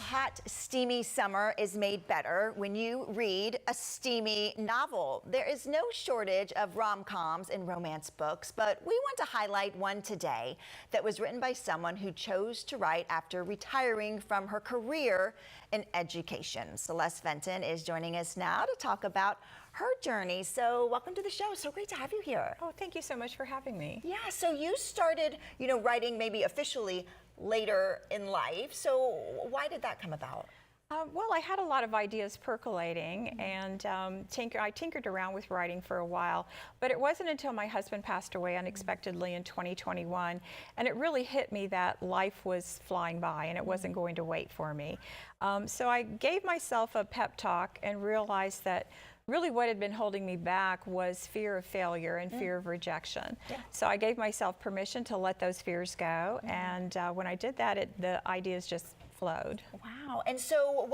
hot, steamy summer is made better when you read a steamy novel. There is no shortage of rom-coms and romance books, but we want to highlight one today that was written by someone who chose to write after retiring from her career in education. Celeste Fenton is joining us now to talk about her journey. So welcome to the show. So great to have you here. Oh, thank you so much for having me. Yeah, so you started, writing maybe officially later in life. So why did that come about? Well, I had a lot of ideas percolating, and I tinkered around with writing for a while, but it wasn't until my husband passed away unexpectedly in 2021, and it really hit me that life was flying by and it wasn't going to wait for me. So I gave myself a pep talk and realized that really what had been holding me back was fear of failure and fear of rejection. Yeah. So I gave myself permission to let those fears go, and when I did that, the ideas just flowed. Wow. And so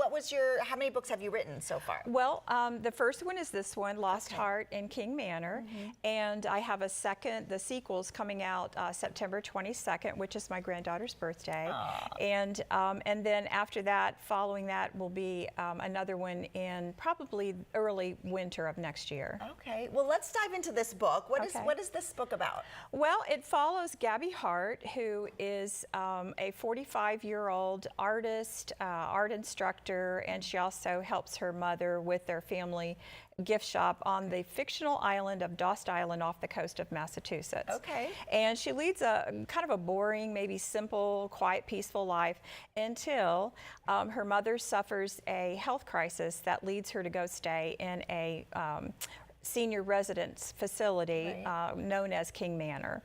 how many books have you written so far? Well, the first one is this one, Lost Heart in King Manor, and I have the sequel's coming out September 22nd, which is my granddaughter's birthday. And then after that, following that will be another one in probably early winter of next year. Okay. Well, let's dive into this book. What is this book about? Well, it follows Gabby Hart, who is a 45-year-old artist, art instructor, and she also helps her mother with their family gift shop on the fictional island of Dost Island off the coast of Massachusetts. Okay. And she leads a kind of a boring, maybe simple, quiet, peaceful life until her mother suffers a health crisis that leads her to go stay in a senior residence facility known as King Manor.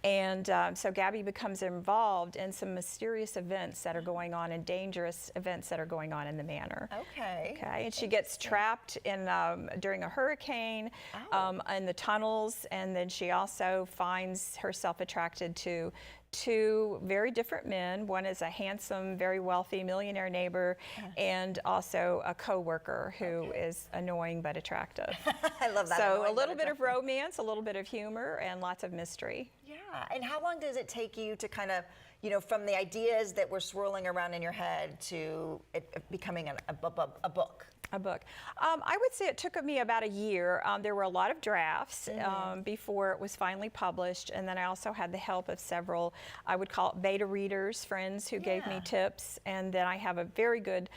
And so Gabby becomes involved in some mysterious events that are going on and dangerous events that are going on in the manor. Okay. And she gets trapped in during a hurricane in the tunnels, and then she also finds herself attracted to two very different men. One is a handsome, very wealthy millionaire neighbor, and also a co-worker who is annoying but attractive. I love that. So a little bit of romance, a little bit of humor, and lots of mystery. Yeah. And how long does it take you to kind of, from the ideas that were swirling around in your head to it becoming a book? A book. I would say it took me about a year. There were a lot of drafts before it was finally published, and then I also had the help of several, I would call it beta readers, friends who gave me tips, and then I have a very good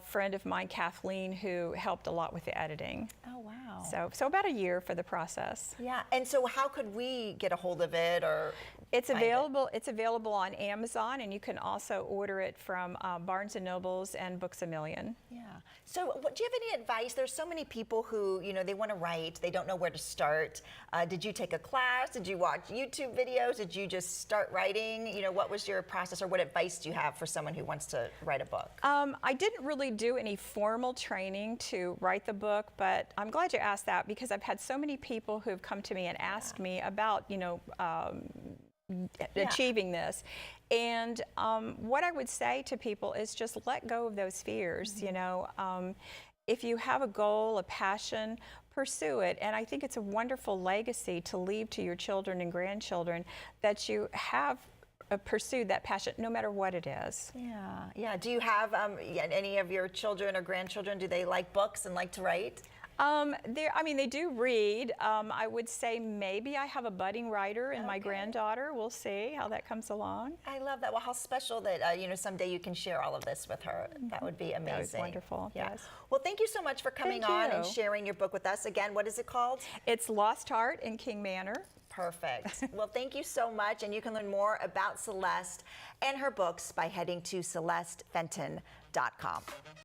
friend of mine, Kathleen, who helped a lot with the editing. Oh, wow. So about a year for the process. Yeah, and so how could we get a hold of it or It's available. It's available on Amazon, and you can also order it from Barnes & Nobles and Books A Million. Yeah. So do you have any advice? There's so many people who, they want to write, they don't know where to start. Did you take a class? Did you watch YouTube videos? Did you just start writing? What was your process, or what advice do you have for someone who wants to write a book? I didn't really do any formal training to write the book, but I'm glad you asked that, because I've had so many people who've come to me and asked me about, achieving this. And what I would say to people is just let go of those fears. If you have a goal, a passion, pursue it. And I think it's a wonderful legacy to leave to your children and grandchildren that you have pursued that passion, no matter what it is. Yeah. Do you have any of your children or grandchildren, do they like books and like to write? They do read. I would say maybe I have a budding writer in my granddaughter. We'll see how that comes along. I love that. Well, how special that, someday you can share all of this with her. That would be amazing. That was wonderful, yes. Well, thank you so much for coming on and sharing your book with us. Again, what is it called? It's Lost Heart in King Manor. Perfect. Well, thank you so much. And you can learn more about Celeste and her books by heading to CelesteFenton.com.